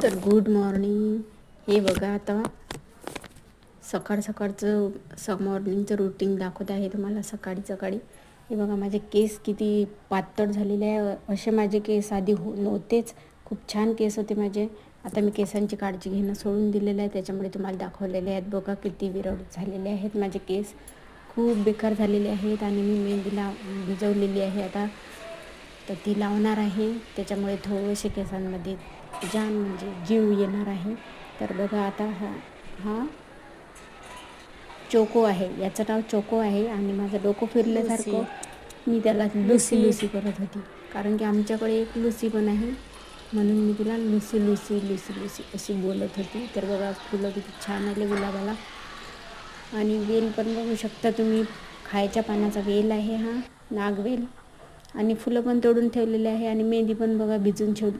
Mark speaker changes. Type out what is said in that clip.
Speaker 1: तर good morning. हे बघा, आता सकाळचं मॉर्निंगचं रूटीन दाखवत आहे तुम्हाला सकाळी. हे बघा, माझे केस किती पातळ झालेले आहे. असे माझे केस आधी नव्हतेच. खूप छान केस होते माझे. आता मी केसांची काळजी घेणं सोडून दिलेलं आहे, त्याच्यामुळे तुम्हाला दाखवलेले आहेत. बघा किती विरळ झालेले आहेत माझे केस, खूप बेकार झालेले आहेत. आणि मी मेहंदीला भिजवलेली आहे आता, तर ती लावणार आहे. त्याच्यामुळे थोडेसे केसांमध्ये जान म्हणजे जीव येणार आहे. तर बघा, आता हा चोको आहे, याचं नाव चोको आहे. आणि माझं डोकं फिरल्यासारखं मी त्याला लुसी करत होती, कारण की आमच्याकडे एक लुसी पण आहे, म्हणून मी तिला लुसी अशी बोलत होती. तर बघा, फुलं किती छान आले गुलाबाला. आणि वेल पण बघू शकता तुम्ही, खायच्या पानाचा वेल आहे हा, नागवेल. आणि फुलं पण तोडून ठेवलेले आहे. आणि मेहंदी पण बघा भिजून ठेवली.